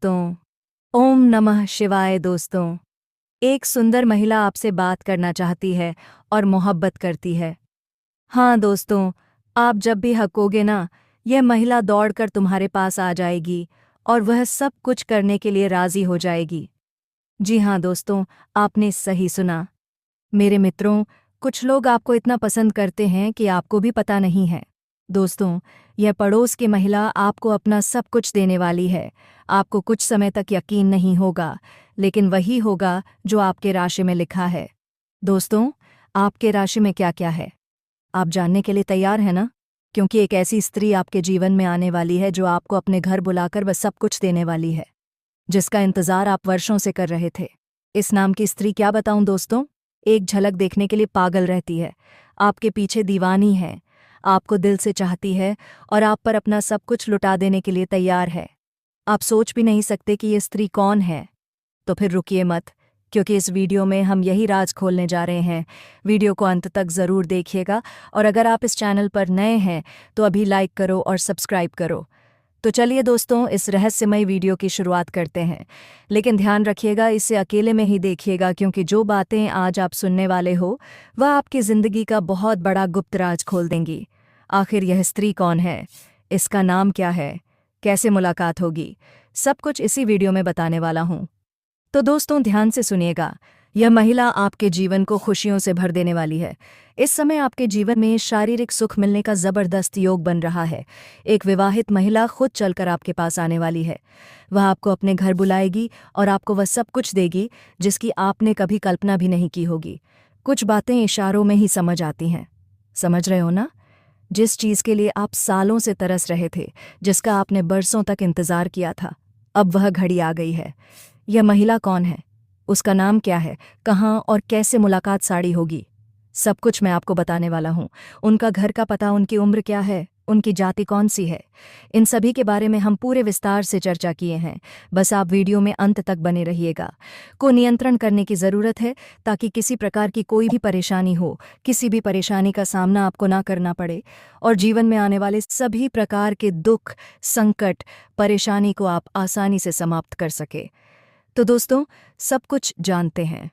तो ओम नमः शिवाय। दोस्तों, एक सुंदर महिला आपसे बात करना चाहती है और मोहब्बत करती है। हाँ दोस्तों, आप जब भी हकोगे ना, यह महिला दौड़कर तुम्हारे पास आ जाएगी और वह सब कुछ करने के लिए राजी हो जाएगी। जी हाँ दोस्तों, आपने सही सुना। मेरे मित्रों, कुछ लोग आपको इतना पसंद करते हैं कि आपको भी पता नहीं है। दोस्तों, यह पड़ोस की महिला आपको अपना सब कुछ देने वाली है। आपको कुछ समय तक यकीन नहीं होगा, लेकिन वही होगा जो आपके राशि में लिखा है। दोस्तों, आपके राशि में क्या क्या है, आप जानने के लिए तैयार हैं ना? क्योंकि एक ऐसी स्त्री आपके जीवन में आने वाली है जो आपको अपने घर बुलाकर वह सब कुछ देने वाली है, जिसका इंतजार आप वर्षों से कर रहे थे। इस नाम की स्त्री क्या बताऊं दोस्तों, एक झलक देखने के लिए पागल रहती है, आपके पीछे दीवानी है, आपको दिल से चाहती है और आप पर अपना सब कुछ लुटा देने के लिए तैयार है। आप सोच भी नहीं सकते कि ये स्त्री कौन है। तो फिर रुकिए मत, क्योंकि इस वीडियो में हम यही राज खोलने जा रहे हैं। वीडियो को अंत तक ज़रूर देखिएगा और अगर आप इस चैनल पर नए हैं तो अभी लाइक करो और सब्सक्राइब करो। तो चलिए दोस्तों, इस रहस्यमय वीडियो की शुरुआत करते हैं। लेकिन ध्यान रखिएगा, इसे अकेले में ही देखिएगा, क्योंकि जो बातें आज आप सुनने वाले हो वह आपकी ज़िंदगी का बहुत बड़ा गुप्त राज खोल देंगी। आखिर यह स्त्री कौन है, इसका नाम क्या है, कैसे मुलाकात होगी, सब कुछ इसी वीडियो में बताने वाला हूँ। तो दोस्तों ध्यान से सुनिएगा, यह महिला आपके जीवन को खुशियों से भर देने वाली है। इस समय आपके जीवन में शारीरिक सुख मिलने का जबरदस्त योग बन रहा है। एक विवाहित महिला खुद चलकर आपके पास आने वाली है। वह आपको अपने घर बुलाएगी और आपको वह सब कुछ देगी जिसकी आपने कभी कल्पना भी नहीं की होगी। कुछ बातें इशारों में ही समझ आती हैं। समझ रहे हो ना? जिस चीज़ के लिए आप सालों से तरस रहे थे, जिसका आपने बरसों तक इंतजार किया था, अब वह घड़ी आ गई है। यह महिला कौन है, उसका नाम क्या है, कहाँ और कैसे मुलाकात साड़ी होगी, सब कुछ मैं आपको बताने वाला हूँ। उनका घर का पता, उनकी उम्र क्या है, उनकी जाति कौन सी है, इन सभी के बारे में हम पूरे विस्तार से चर्चा किए हैं। बस आप वीडियो में अंत तक बने रहिएगा। को नियंत्रण करने की ज़रूरत है ताकि किसी प्रकार की कोई भी परेशानी हो, किसी भी परेशानी का सामना आपको ना करना पड़े और जीवन में आने वाले सभी प्रकार के दुख, संकट, परेशानी को आप आसानी से समाप्त कर सके। तो दोस्तों, सब कुछ जानते हैं।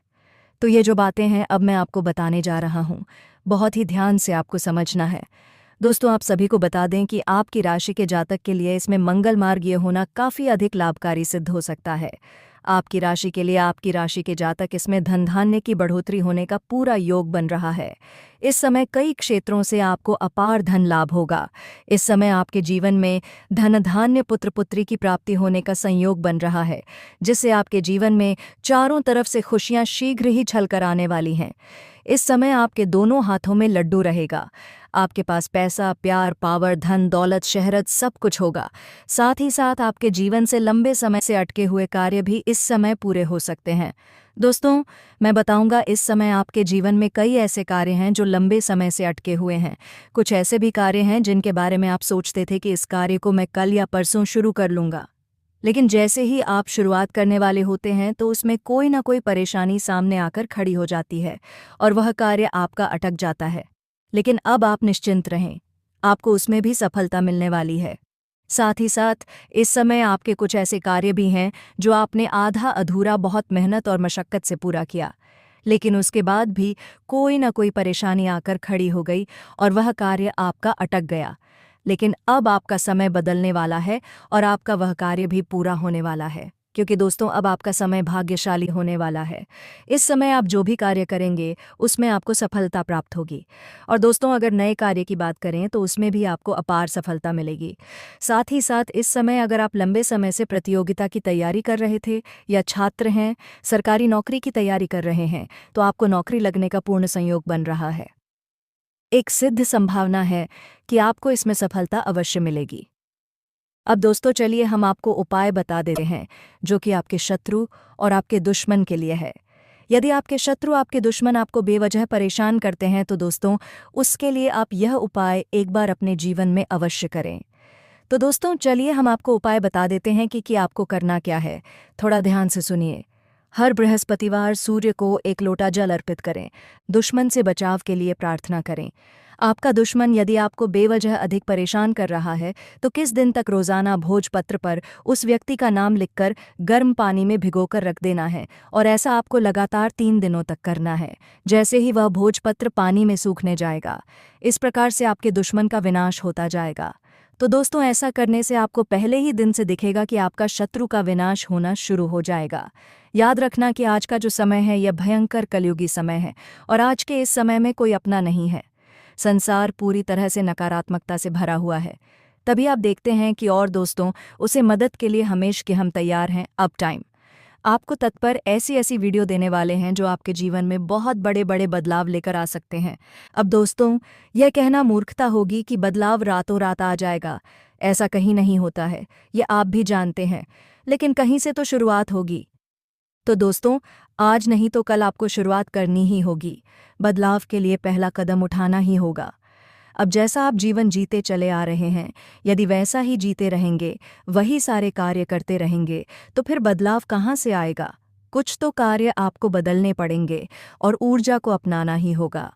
तो ये जो बातें हैं अब मैं आपको बताने जा रहा हूँ, बहुत ही ध्यान से आपको समझना है। दोस्तों, आप सभी को बता दें कि आपकी राशि के जातक के लिए इसमें मंगल मार्ग ये होना काफ़ी अधिक लाभकारी सिद्ध हो सकता है। आपकी राशि के लिए, आपकी राशि के जातक, इसमें धन धान्य की बढ़ोतरी होने का पूरा योग बन रहा है। इस समय कई क्षेत्रों से आपको अपार धन लाभ होगा। इस समय आपके जीवन में धन धान्य, पुत्र पुत्री की प्राप्ति होने का संयोग बन रहा है, जिससे आपके जीवन में चारों तरफ से खुशियां शीघ्र ही छलकर आने वाली हैं। इस समय आपके दोनों हाथों में लड्डू रहेगा। आपके पास पैसा, प्यार, पावर, धन, दौलत, शहरत सब कुछ होगा। साथ ही साथ आपके जीवन से लंबे समय से अटके हुए कार्य भी इस समय पूरे हो सकते हैं। दोस्तों, मैं बताऊंगा, इस समय आपके जीवन में कई ऐसे कार्य हैं जो लंबे समय से अटके हुए हैं। कुछ ऐसे भी कार्य हैं जिनके बारे में आप सोचते थे कि इस कार्य को मैं कल या परसों शुरू कर लूंगा, लेकिन जैसे ही आप शुरुआत करने वाले होते हैं तो उसमें कोई ना कोई परेशानी सामने आकर खड़ी हो जाती है और वह कार्य आपका अटक जाता है। लेकिन अब आप निश्चिंत रहें, आपको उसमें भी सफलता मिलने वाली है। साथ ही साथ इस समय आपके कुछ ऐसे कार्य भी हैं जो आपने आधा अधूरा बहुत मेहनत और मशक्कत से पूरा किया, लेकिन उसके बाद भी कोई ना कोई परेशानी आकर खड़ी हो गई और वह कार्य आपका अटक गया। लेकिन अब आपका समय बदलने वाला है और आपका वह कार्य भी पूरा होने वाला है, क्योंकि दोस्तों अब आपका समय भाग्यशाली होने वाला है। इस समय आप जो भी कार्य करेंगे उसमें आपको सफलता प्राप्त होगी। और दोस्तों, अगर नए कार्य की बात करें तो उसमें भी आपको अपार सफलता मिलेगी। साथ ही साथ इस समय अगर आप लंबे समय से प्रतियोगिता की तैयारी कर रहे थे या छात्र हैं, सरकारी नौकरी की तैयारी कर रहे हैं, तो आपको नौकरी लगने का पूर्ण संयोग बन रहा है। एक सिद्ध संभावना है कि आपको इसमें सफलता अवश्य मिलेगी। अब दोस्तों चलिए हम आपको उपाय बता देते हैं जो कि आपके शत्रु और आपके दुश्मन के लिए है। यदि आपके शत्रु, आपके दुश्मन आपको बेवजह परेशान करते हैं तो दोस्तों उसके लिए आप यह उपाय एक बार अपने जीवन में अवश्य करें। तो दोस्तों चलिए हम आपको उपाय बता देते हैं कि आपको करना क्या है। थोड़ा ध्यान से सुनिए। हर बृहस्पतिवार सूर्य को एक लोटा जल अर्पित करें। दुश्मन से बचाव के लिए प्रार्थना करें। आपका दुश्मन यदि आपको बेवजह अधिक परेशान कर रहा है तो किस दिन तक रोजाना भोजपत्र पर उस व्यक्ति का नाम लिखकर गर्म पानी में भिगोकर रख देना है, और ऐसा आपको लगातार 3 दिनों तक करना है। जैसे ही वह भोजपत्र पानी में सूखने जाएगा, इस प्रकार से आपके दुश्मन का विनाश होता जाएगा। तो दोस्तों, ऐसा करने से आपको पहले ही दिन से दिखेगा कि आपका शत्रु का विनाश होना शुरू हो जाएगा। याद रखना कि आज का जो समय है यह भयंकर कलयुगी समय है, और आज के इस समय में कोई अपना नहीं है। संसार पूरी तरह से नकारात्मकता से भरा हुआ है। तभी आप देखते हैं कि और दोस्तों उसे मदद के लिए हमेशा कि हम तैयार हैं। अब टाइम आपको तत्पर ऐसी ऐसी वीडियो देने वाले हैं जो आपके जीवन में बहुत बड़े बड़े बदलाव लेकर आ सकते हैं। अब दोस्तों, यह कहना मूर्खता होगी कि बदलाव रातों रात आ जाएगा। ऐसा कहीं नहीं होता है, ये आप भी जानते हैं, लेकिन कहीं से तो शुरुआत होगी। तो दोस्तों, आज नहीं तो कल आपको शुरुआत करनी ही होगी। बदलाव के लिए पहला कदम उठाना ही होगा। अब जैसा आप जीवन जीते चले आ रहे हैं, यदि वैसा ही जीते रहेंगे, वही सारे कार्य करते रहेंगे, तो फिर बदलाव कहाँ से आएगा? कुछ तो कार्य आपको बदलने पड़ेंगे और ऊर्जा को अपनाना ही होगा।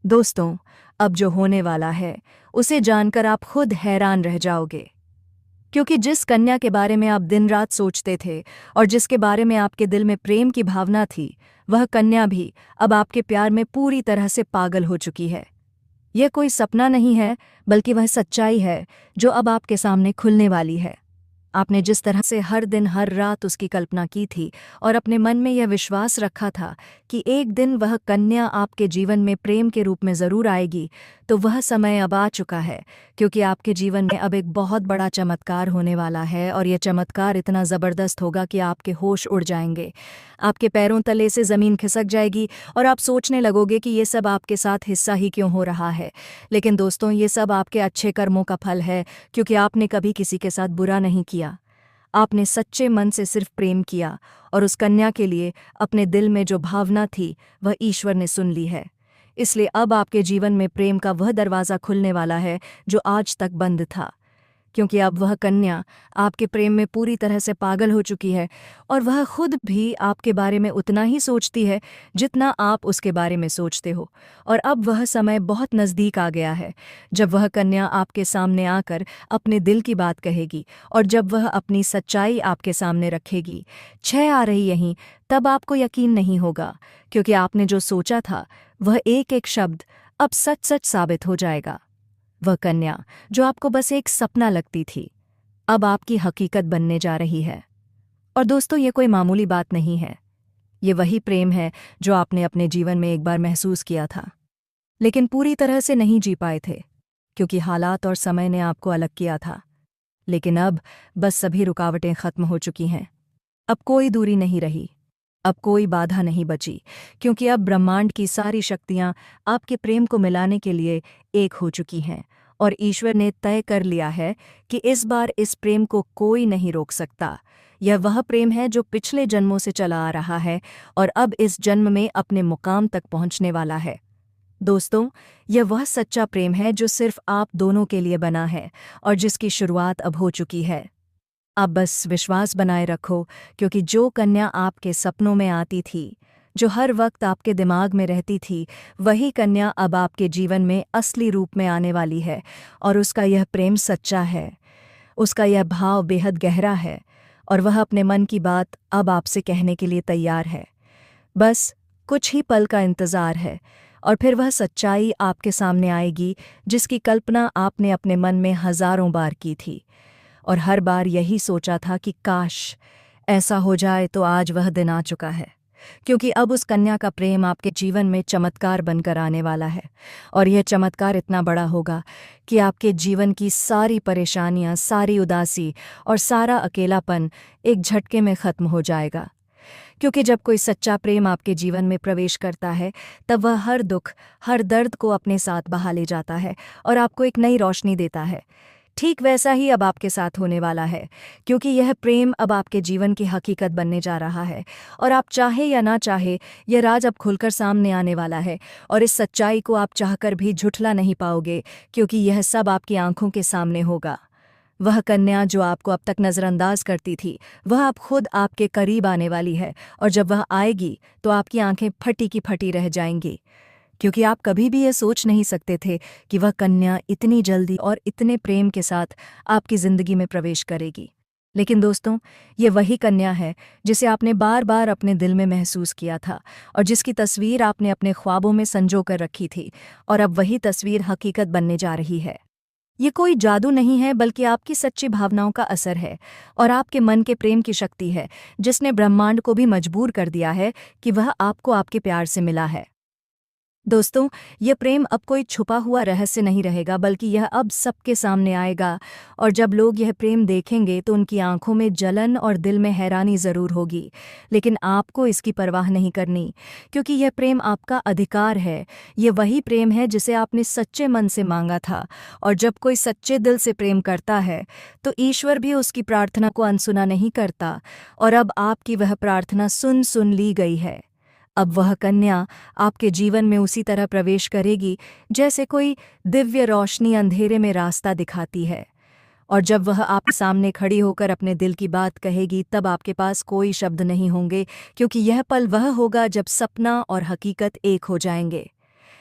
दोस्तों, अब जो होने वाला है उसे जानकर आप खुद हैरान रह जाओगे, क्योंकि जिस कन्या के बारे में आप दिन रात सोचते थे और जिसके बारे में आपके दिल में प्रेम की भावना थी, वह कन्या भी अब आपके प्यार में पूरी तरह से पागल हो चुकी है। यह कोई सपना नहीं है, बल्कि वह सच्चाई है जो अब आपके सामने खुलने वाली है। आपने जिस तरह से हर दिन हर रात उसकी कल्पना की थी और अपने मन में यह विश्वास रखा था कि एक दिन वह कन्या आपके जीवन में प्रेम के रूप में ज़रूर आएगी, तो वह समय अब आ चुका है, क्योंकि आपके जीवन में अब एक बहुत बड़ा चमत्कार होने वाला है। और यह चमत्कार इतना ज़बरदस्त होगा कि आपके होश उड़ जाएंगे, आपके पैरों तले से ज़मीन खिसक जाएगी और आप सोचने लगोगे कि ये सब आपके साथ हिस्सा ही क्यों हो रहा है। लेकिन दोस्तों, ये सब आपके अच्छे कर्मों का फल है, क्योंकि आपने कभी किसी के साथ बुरा नहीं किया। आपने सच्चे मन से सिर्फ प्रेम किया, और उस कन्या के लिए अपने दिल में जो भावना थी वह ईश्वर ने सुन ली है। इसलिए अब आपके जीवन में प्रेम का वह दरवाज़ा खुलने वाला है जो आज तक बंद था, क्योंकि अब वह कन्या आपके प्रेम में पूरी तरह से पागल हो चुकी है, और वह खुद भी आपके बारे में उतना ही सोचती है जितना आप उसके बारे में सोचते हो। और अब वह समय बहुत नज़दीक आ गया है जब वह कन्या आपके सामने आकर अपने दिल की बात कहेगी, और जब वह अपनी सच्चाई आपके सामने रखेगी। छह आ रही यहीं, तब आपको यकीन नहीं होगा, क्योंकि आपने जो सोचा था वह एक एक शब्द अब सच सच साबित हो जाएगा। वह कन्या जो आपको बस एक सपना लगती थी, अब आपकी हकीकत बनने जा रही है। और दोस्तों, ये कोई मामूली बात नहीं है। ये वही प्रेम है जो आपने अपने जीवन में एक बार महसूस किया था, लेकिन पूरी तरह से नहीं जी पाए थे, क्योंकि हालात और समय ने आपको अलग किया था। लेकिन अब बस सभी रुकावटें खत्म हो चुकी हैं। अब कोई दूरी नहीं रही, अब कोई बाधा नहीं बची, क्योंकि अब ब्रह्मांड की सारी शक्तियां आपके प्रेम को मिलाने के लिए एक हो चुकी हैं, और ईश्वर ने तय कर लिया है कि इस बार इस प्रेम को कोई नहीं रोक सकता। यह वह प्रेम है जो पिछले जन्मों से चला आ रहा है और अब इस जन्म में अपने मुकाम तक पहुंचने वाला है। दोस्तों, यह वह सच्चा प्रेम है जो सिर्फ आप दोनों के लिए बना है और जिसकी शुरुआत अब हो चुकी है। आप बस विश्वास बनाए रखो, क्योंकि जो कन्या आपके सपनों में आती थी, जो हर वक्त आपके दिमाग में रहती थी, वही कन्या अब आपके जीवन में असली रूप में आने वाली है। और उसका यह प्रेम सच्चा है, उसका यह भाव बेहद गहरा है, और वह अपने मन की बात अब आपसे कहने के लिए तैयार है। बस कुछ ही पल का इंतज़ार है, और फिर वह सच्चाई आपके सामने आएगी जिसकी कल्पना आपने अपने मन में हज़ारों बार की थी, और हर बार यही सोचा था कि काश ऐसा हो जाए। तो आज वह दिन आ चुका है, क्योंकि अब उस कन्या का प्रेम आपके जीवन में चमत्कार बनकर आने वाला है। और यह चमत्कार इतना बड़ा होगा कि आपके जीवन की सारी परेशानियां, सारी उदासी और सारा अकेलापन एक झटके में ख़त्म हो जाएगा। क्योंकि जब कोई सच्चा प्रेम आपके जीवन में प्रवेश करता है, तब वह हर दुख, हर दर्द को अपने साथ बहा ले जाता है और आपको एक नई रोशनी देता है। ठीक वैसा ही अब आपके साथ होने वाला है, क्योंकि यह प्रेम अब आपके जीवन की हकीकत बनने जा रहा है, और आप चाहे या ना चाहे यह राज अब खुलकर सामने आने वाला है। और इस सच्चाई को आप चाहकर भी झुठला नहीं पाओगे, क्योंकि यह सब आपकी आंखों के सामने होगा। वह कन्या जो आपको अब तक नज़रअंदाज करती थी, वह अब खुद आपके करीब आने वाली है, और जब वह आएगी तो आपकी आंखें फटी की फटी रह जाएंगी, क्योंकि आप कभी भी ये सोच नहीं सकते थे कि वह कन्या इतनी जल्दी और इतने प्रेम के साथ आपकी जिंदगी में प्रवेश करेगी। लेकिन दोस्तों, ये वही कन्या है जिसे आपने बार बार अपने दिल में महसूस किया था और जिसकी तस्वीर आपने अपने ख्वाबों में संजो कर रखी थी, और अब वही तस्वीर हकीकत बनने जा रही है। ये कोई जादू नहीं है, बल्कि आपकी सच्ची भावनाओं का असर है और आपके मन के प्रेम की शक्ति है, जिसने ब्रह्मांड को भी मजबूर कर दिया है कि वह आपको आपके प्यार से मिला है। दोस्तों, यह प्रेम अब कोई छुपा हुआ रहस्य नहीं रहेगा, बल्कि यह अब सबके सामने आएगा। और जब लोग यह प्रेम देखेंगे तो उनकी आंखों में जलन और दिल में हैरानी ज़रूर होगी, लेकिन आपको इसकी परवाह नहीं करनी, क्योंकि यह प्रेम आपका अधिकार है। यह वही प्रेम है जिसे आपने सच्चे मन से मांगा था, और जब कोई सच्चे दिल से प्रेम करता है तो ईश्वर भी उसकी प्रार्थना को अनसुना नहीं करता, और अब आपकी वह प्रार्थना सुन ली गई है। अब वह कन्या आपके जीवन में उसी तरह प्रवेश करेगी जैसे कोई दिव्य रोशनी अंधेरे में रास्ता दिखाती है। और जब वह आपके सामने खड़ी होकर अपने दिल की बात कहेगी, तब आपके पास कोई शब्द नहीं होंगे, क्योंकि यह पल वह होगा जब सपना और हकीकत एक हो जाएंगे।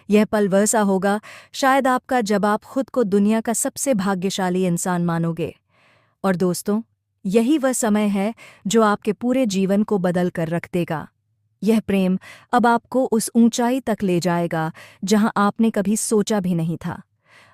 यह पल वैसा होगा शायद आपका, जब आप खुद को दुनिया का सबसे भाग्यशाली इंसान मानोगे। और दोस्तों, यही वह समय है जो आपके पूरे जीवन को बदल कर रख देगा। यह प्रेम अब आपको उस ऊंचाई तक ले जाएगा जहां आपने कभी सोचा भी नहीं था।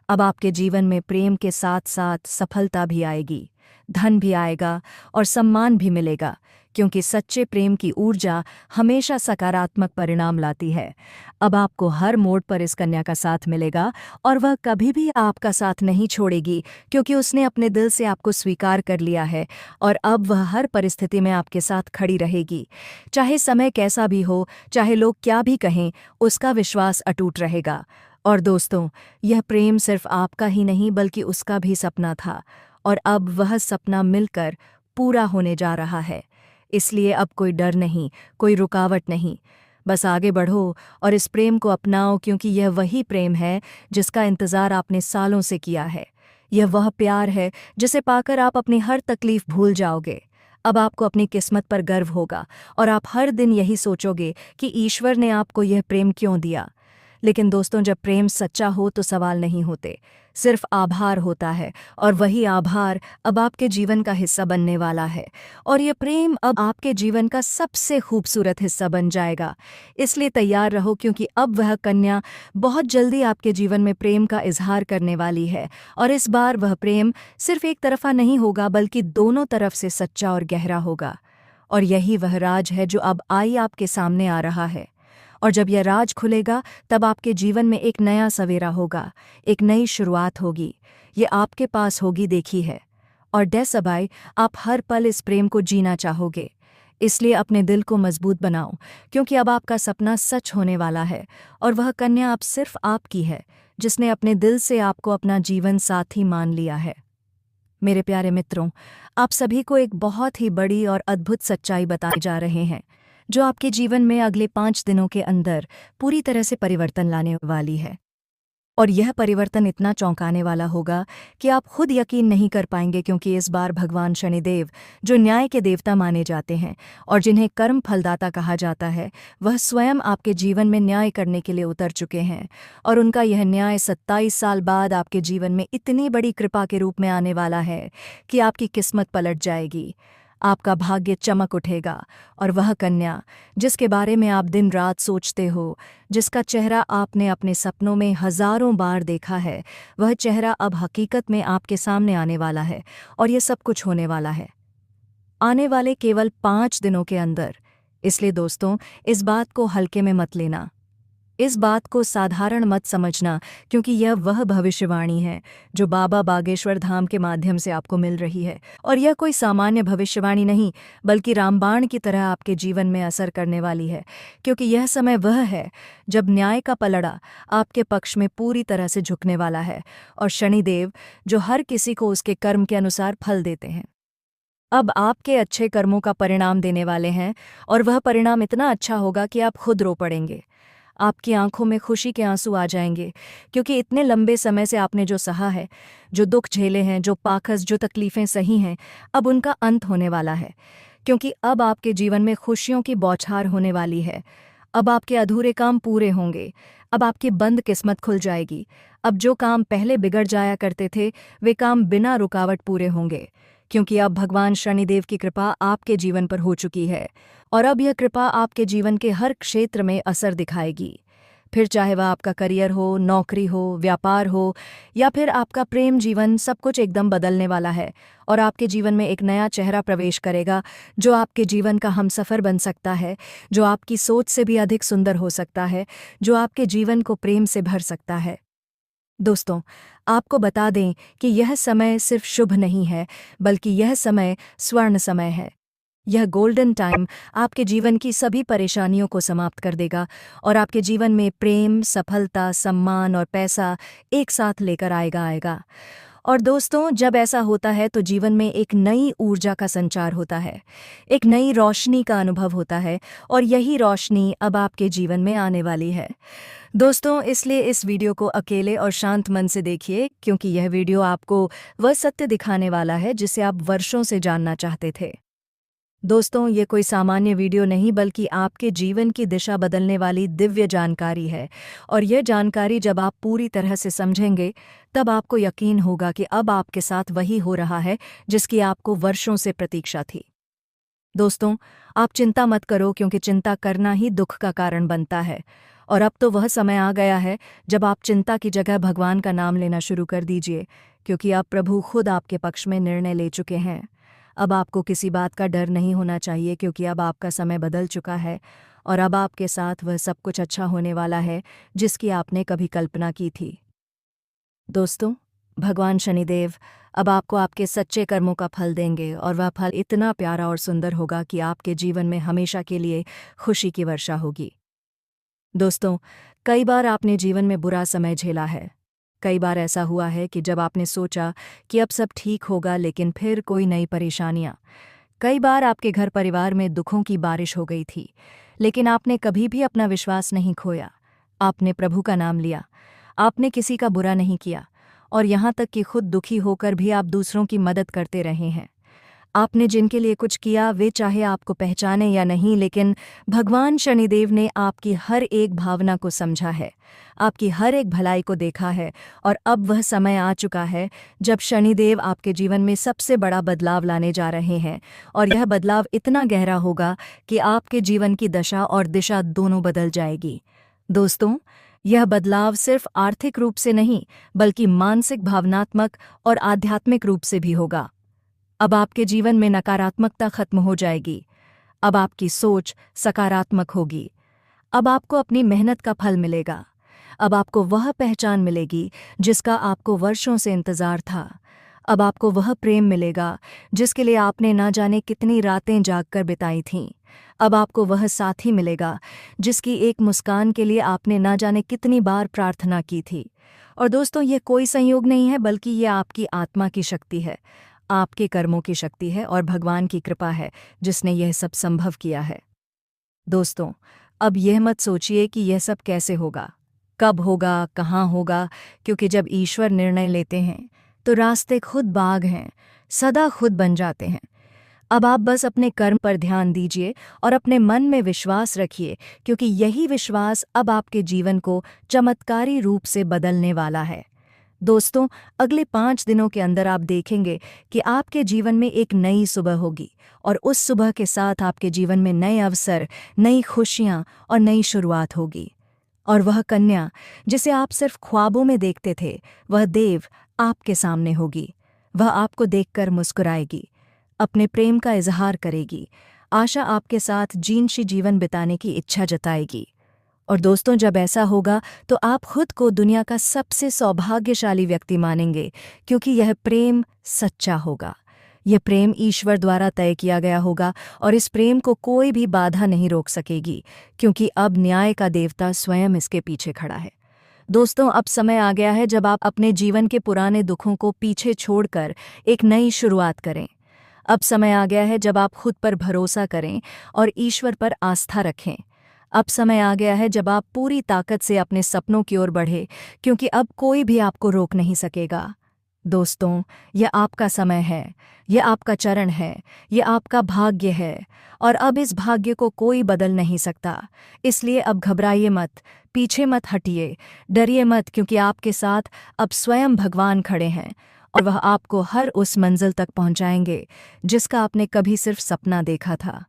अब आपके जीवन में प्रेम के साथ साथ सफलता भी आएगी, धन भी आएगा और सम्मान भी मिलेगा, क्योंकि सच्चे प्रेम की ऊर्जा हमेशा सकारात्मक परिणाम लाती है। अब आपको हर मोड़ पर इस कन्या का साथ मिलेगा, और वह कभी भी आपका साथ नहीं छोड़ेगी, क्योंकि उसने अपने दिल से आपको स्वीकार कर लिया है, और अब वह हर परिस्थिति में आपके साथ खड़ी रहेगी। चाहे समय कैसा भी हो, चाहे लोग क्या भी कहें, उसका विश्वास अटूट रहेगा। और दोस्तों, यह प्रेम सिर्फ आपका ही नहीं बल्कि उसका भी सपना था, और अब वह सपना मिलकर पूरा होने जा रहा है। इसलिए अब कोई डर नहीं, कोई रुकावट नहीं, बस आगे बढ़ो और इस प्रेम को अपनाओ, क्योंकि यह वही प्रेम है जिसका इंतज़ार आपने सालों से किया है। यह वह प्यार है जिसे पाकर आप अपनी हर तकलीफ भूल जाओगे। अब आपको अपनी किस्मत पर गर्व होगा, और आप हर दिन यही सोचोगे कि ईश्वर ने आपको यह प्रेम क्यों दिया। लेकिन दोस्तों, जब प्रेम सच्चा हो तो सवाल नहीं होते, सिर्फ आभार होता है, और वही आभार अब आपके जीवन का हिस्सा बनने वाला है। और ये प्रेम अब आपके जीवन का सबसे खूबसूरत हिस्सा बन जाएगा। इसलिए तैयार रहो, क्योंकि अब वह कन्या बहुत जल्दी आपके जीवन में प्रेम का इजहार करने वाली है। और इस बार वह प्रेम सिर्फ एक तरफा नहीं होगा, बल्कि दोनों तरफ से सच्चा और गहरा होगा। और यही वह राज है जो अब आई आपके सामने आ रहा है। और जब यह राज खुलेगा, तब आपके जीवन में एक नया सवेरा होगा, एक नई शुरुआत होगी। ये आपके पास होगी, देखी है। और डैसबाई, आप हर पल इस प्रेम को जीना चाहोगे। इसलिए अपने दिल को मजबूत बनाओ, क्योंकि अब आपका सपना सच होने वाला है, और वह कन्या अब सिर्फ आपकी है, जिसने अपने दिल से आपको अपना जीवन साथी मान लिया है। मेरे प्यारे मित्रों, आप सभी को एक बहुत ही बड़ी और अद्भुत सच्चाई बताने जा रहे हैं, जो आपके जीवन में अगले 5 दिनों के अंदर पूरी तरह से परिवर्तन लाने वाली है। और यह परिवर्तन इतना चौंकाने वाला होगा कि आप खुद यकीन नहीं कर पाएंगे, क्योंकि इस बार भगवान शनिदेव, जो न्याय के देवता माने जाते हैं और जिन्हें कर्म फलदाता कहा जाता है, वह स्वयं आपके जीवन में न्याय करने के लिए उतर चुके हैं। और उनका यह न्याय 27 साल बाद आपके जीवन में इतनी बड़ी कृपा के रूप में आने वाला है कि आपकी किस्मत पलट जाएगी, आपका भाग्य चमक उठेगा। और वह कन्या जिसके बारे में आप दिन रात सोचते हो, जिसका चेहरा आपने अपने सपनों में हजारों बार देखा है, वह चेहरा अब हकीकत में आपके सामने आने वाला है। और ये सब कुछ होने वाला है आने वाले केवल 5 दिनों के अंदर। इसलिए दोस्तों, इस बात को हल्के में मत लेना, इस बात को साधारण मत समझना, क्योंकि यह वह भविष्यवाणी है जो बाबा बागेश्वर धाम के माध्यम से आपको मिल रही है। और यह कोई सामान्य भविष्यवाणी नहीं, बल्कि रामबाण की तरह आपके जीवन में असर करने वाली है, क्योंकि यह समय वह है जब न्याय का पलड़ा आपके पक्ष में पूरी तरह से झुकने वाला है, और शनिदेव, जो हर किसी को उसके कर्म के अनुसार फल देते हैं, अब आपके अच्छे कर्मों का परिणाम देने वाले हैं। और वह परिणाम इतना अच्छा होगा कि आप खुद रो पड़ेंगे, आपकी आंखों में खुशी के आंसू आ जाएंगे, क्योंकि इतने लंबे समय से आपने जो सहा है, जो दुख झेले हैं, जो पाखस, जो तकलीफें सही हैं, अब उनका अंत होने वाला है। क्योंकि अब आपके जीवन में खुशियों की बौछार होने वाली है। अब आपके अधूरे काम पूरे होंगे, अब आपकी बंद किस्मत खुल जाएगी। अब जो काम पहले बिगड़ जाया करते थे, वे काम बिना रुकावट पूरे होंगे, क्योंकि अब भगवान शनिदेव की कृपा आपके जीवन पर हो चुकी है और अब यह कृपा आपके जीवन के हर क्षेत्र में असर दिखाएगी। फिर चाहे वह आपका करियर हो, नौकरी हो, व्यापार हो या फिर आपका प्रेम जीवन, सब कुछ एकदम बदलने वाला है और आपके जीवन में एक नया चेहरा प्रवेश करेगा जो आपके जीवन का हमसफ़र बन सकता है, जो आपकी सोच से भी अधिक सुंदर हो सकता है, जो आपके जीवन को प्रेम से भर सकता है। दोस्तों, आपको बता दें कि यह समय सिर्फ शुभ नहीं है, बल्कि यह समय स्वर्ण समय है। यह गोल्डन टाइम आपके जीवन की सभी परेशानियों को समाप्त कर देगा और आपके जीवन में प्रेम, सफलता, सम्मान और पैसा एक साथ लेकर आएगा। और दोस्तों, जब ऐसा होता है तो जीवन में एक नई ऊर्जा का संचार होता है, एक नई रोशनी का अनुभव होता है और यही रोशनी अब आपके जीवन में आने वाली है। दोस्तों, इसलिए इस वीडियो को अकेले और शांत मन से देखिए, क्योंकि यह वीडियो आपको वह सत्य दिखाने वाला है जिसे आप वर्षों से जानना चाहते थे। दोस्तों, ये कोई सामान्य वीडियो नहीं, बल्कि आपके जीवन की दिशा बदलने वाली दिव्य जानकारी है और यह जानकारी जब आप पूरी तरह से समझेंगे, तब आपको यकीन होगा कि अब आपके साथ वही हो रहा है जिसकी आपको वर्षों से प्रतीक्षा थी। दोस्तों, आप चिंता मत करो, क्योंकि चिंता करना ही दुख का कारण बनता है और अब तो वह समय आ गया है जब आप चिंता की जगह भगवान का नाम लेना शुरू कर दीजिए, क्योंकि अब प्रभु खुद आपके पक्ष में निर्णय ले चुके हैं। अब आपको किसी बात का डर नहीं होना चाहिए, क्योंकि अब आपका समय बदल चुका है और अब आपके साथ वह सब कुछ अच्छा होने वाला है जिसकी आपने कभी कल्पना की थी। दोस्तों, भगवान शनिदेव अब आपको आपके सच्चे कर्मों का फल देंगे और वह फल इतना प्यारा और सुंदर होगा कि आपके जीवन में हमेशा के लिए खुशी की वर्षा होगी। दोस्तों, कई बार आपने जीवन में बुरा समय झेला है। कई बार ऐसा हुआ है कि जब आपने सोचा कि अब सब ठीक होगा, लेकिन फिर कोई नई परेशानियां। कई बार आपके घर परिवार में दुखों की बारिश हो गई थी, लेकिन आपने कभी भी अपना विश्वास नहीं खोया। आपने प्रभु का नाम लिया, आपने किसी का बुरा नहीं किया और यहाँ तक कि खुद दुखी होकर भी आप दूसरों की मदद करते रहे हैं। आपने जिनके लिए कुछ किया, वे चाहे आपको पहचाने या नहीं, लेकिन भगवान शनिदेव ने आपकी हर एक भावना को समझा है, आपकी हर एक भलाई को देखा है और अब वह समय आ चुका है जब शनिदेव आपके जीवन में सबसे बड़ा बदलाव लाने जा रहे हैं और यह बदलाव इतना गहरा होगा कि आपके जीवन की दशा और दिशा दोनों बदल जाएगी। दोस्तों, यह बदलाव सिर्फ आर्थिक रूप से नहीं, बल्कि मानसिक, भावनात्मक और आध्यात्मिक रूप से भी होगा। अब आपके जीवन में नकारात्मकता खत्म हो जाएगी। अब आपकी सोच सकारात्मक होगी। अब आपको अपनी मेहनत का फल मिलेगा। अब आपको वह पहचान मिलेगी जिसका आपको वर्षों से इंतजार था। अब आपको वह प्रेम मिलेगा जिसके लिए आपने ना जाने कितनी रातें जागकर बिताई थीं। अब आपको वह साथी मिलेगा जिसकी एक मुस्कान के लिए आपने ना जाने कितनी बार प्रार्थना की थी। और दोस्तों, ये कोई संयोग नहीं है, बल्कि ये आपकी आत्मा की शक्ति है, आपके कर्मों की शक्ति है और भगवान की कृपा है जिसने यह सब संभव किया है। दोस्तों, अब यह मत सोचिए कि यह सब कैसे होगा, कब होगा, कहाँ होगा, क्योंकि जब ईश्वर निर्णय लेते हैं तो रास्ते खुद बाग हैं, सदा खुद बन जाते हैं। अब आप बस अपने कर्म पर ध्यान दीजिए और अपने मन में विश्वास रखिए, क्योंकि यही विश्वास अब आपके जीवन को चमत्कारी रूप से बदलने वाला है। दोस्तों, अगले 5 दिनों के अंदर आप देखेंगे कि आपके जीवन में एक नई सुबह होगी और उस सुबह के साथ आपके जीवन में नए अवसर, नई खुशियां और नई शुरुआत होगी। और वह कन्या जिसे आप सिर्फ ख्वाबों में देखते थे, वह देव आपके सामने होगी। वह आपको देखकर मुस्कुराएगी, अपने प्रेम का इजहार करेगी, आशा आपके साथ जीनशी जीवन बिताने की इच्छा जताएगी। और दोस्तों, जब ऐसा होगा तो आप खुद को दुनिया का सबसे सौभाग्यशाली व्यक्ति मानेंगे, क्योंकि यह प्रेम सच्चा होगा। यह प्रेम ईश्वर द्वारा तय किया गया होगा और इस प्रेम को कोई भी बाधा नहीं रोक सकेगी, क्योंकि अब न्याय का देवता स्वयं इसके पीछे खड़ा है। दोस्तों, अब समय आ गया है जब आप अपने जीवन के पुराने दुखों को पीछे छोड़कर एक नई शुरुआत करें। अब समय आ गया है जब आप खुद पर भरोसा करें और ईश्वर पर आस्था रखें। अब समय आ गया है जब आप पूरी ताकत से अपने सपनों की ओर बढ़े, क्योंकि अब कोई भी आपको रोक नहीं सकेगा। दोस्तों, यह आपका समय है, यह आपका चरण है, यह आपका भाग्य है और अब इस भाग्य को कोई बदल नहीं सकता। इसलिए अब घबराइए मत, पीछे मत हटिए, डरिए मत क्योंकि आपके साथ अब स्वयं भगवान खड़े हैं और वह आपको हर उस मंजिल तक पहुंचाएंगे जिसका आपने कभी सिर्फ सपना देखा था।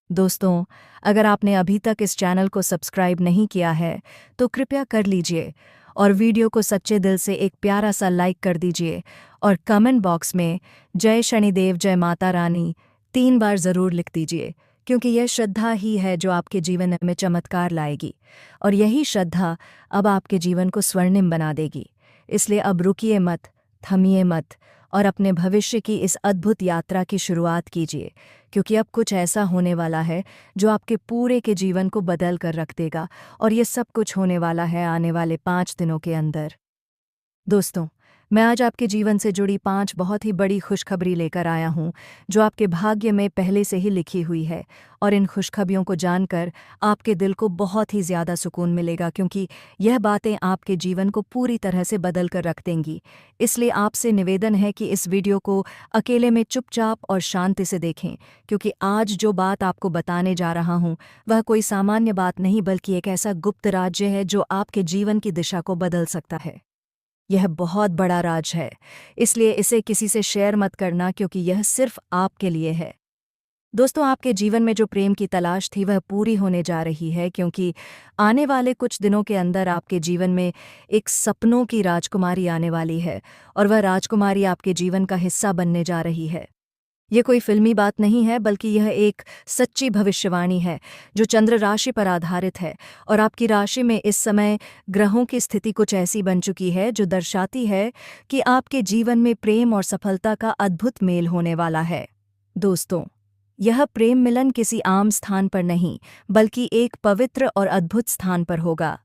दोस्तों, अगर आपने अभी तक इस चैनल को सब्सक्राइब नहीं किया है तो कृपया कर लीजिए और वीडियो को सच्चे दिल से एक प्यारा सा लाइक कर दीजिए और कमेंट बॉक्स में जय शनिदेव जय माता रानी 3 बार ज़रूर लिख दीजिए क्योंकि यह श्रद्धा ही है जो आपके जीवन में चमत्कार लाएगी और यही श्रद्धा अब आपके जीवन को स्वर्णिम बना देगी। इसलिए अब रुकिए मत, थमिए मत और अपने भविष्य की इस अद्भुत यात्रा की शुरुआत कीजिए क्योंकि अब कुछ ऐसा होने वाला है जो आपके पूरे के जीवन को बदल कर रख देगा और ये सब कुछ होने वाला है आने वाले 5 दिनों के अंदर। दोस्तों, मैं आज आपके जीवन से जुड़ी 5 बहुत ही बड़ी खुशखबरी लेकर आया हूँ जो आपके भाग्य में पहले से ही लिखी हुई है और इन खुशखबरियों को जानकर आपके दिल को बहुत ही ज़्यादा सुकून मिलेगा क्योंकि यह बातें आपके जीवन को पूरी तरह से बदल कर रख देंगी। इसलिए आपसे निवेदन है कि इस वीडियो को अकेले में चुपचाप और शांति से देखें क्योंकि आज जो बात आपको बताने जा रहा हूँ वह कोई सामान्य बात नहीं बल्कि एक ऐसा गुप्त राज्य है जो आपके जीवन की दिशा को बदल सकता है। यह बहुत बड़ा राज है, इसलिए इसे किसी से शेयर मत करना क्योंकि यह सिर्फ आपके लिए है। दोस्तों, आपके जीवन में जो प्रेम की तलाश थी वह पूरी होने जा रही है क्योंकि आने वाले कुछ दिनों के अंदर आपके जीवन में एक सपनों की राजकुमारी आने वाली है और वह राजकुमारी आपके जीवन का हिस्सा बनने जा रही है। ये कोई फिल्मी बात नहीं है बल्कि यह एक सच्ची भविष्यवाणी है जो चंद्र राशि पर आधारित है और आपकी राशि में इस समय ग्रहों की स्थिति कुछ ऐसी बन चुकी है जो दर्शाती है कि आपके जीवन में प्रेम और सफलता का अद्भुत मेल होने वाला है। दोस्तों, यह प्रेम मिलन किसी आम स्थान पर नहीं बल्कि एक पवित्र और अद्भुत स्थान पर होगा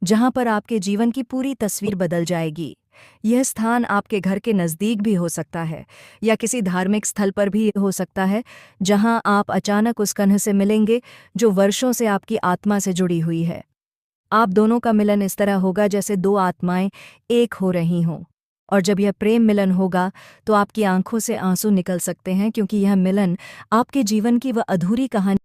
जहां पर आपके जीवन की पूरी तस्वीर बदल जाएगी। यह स्थान आपके घर के नज़दीक भी हो सकता है या किसी धार्मिक स्थल पर भी हो सकता है जहां आप अचानक उस कन्या से मिलेंगे जो वर्षों से आपकी आत्मा से जुड़ी हुई है। आप दोनों का मिलन इस तरह होगा जैसे 2 आत्माएं एक हो रही हों और जब यह प्रेम मिलन होगा तो आपकी आंखों से आंसू निकल सकते हैं क्योंकि यह मिलन आपके जीवन की वह अधूरी कहानी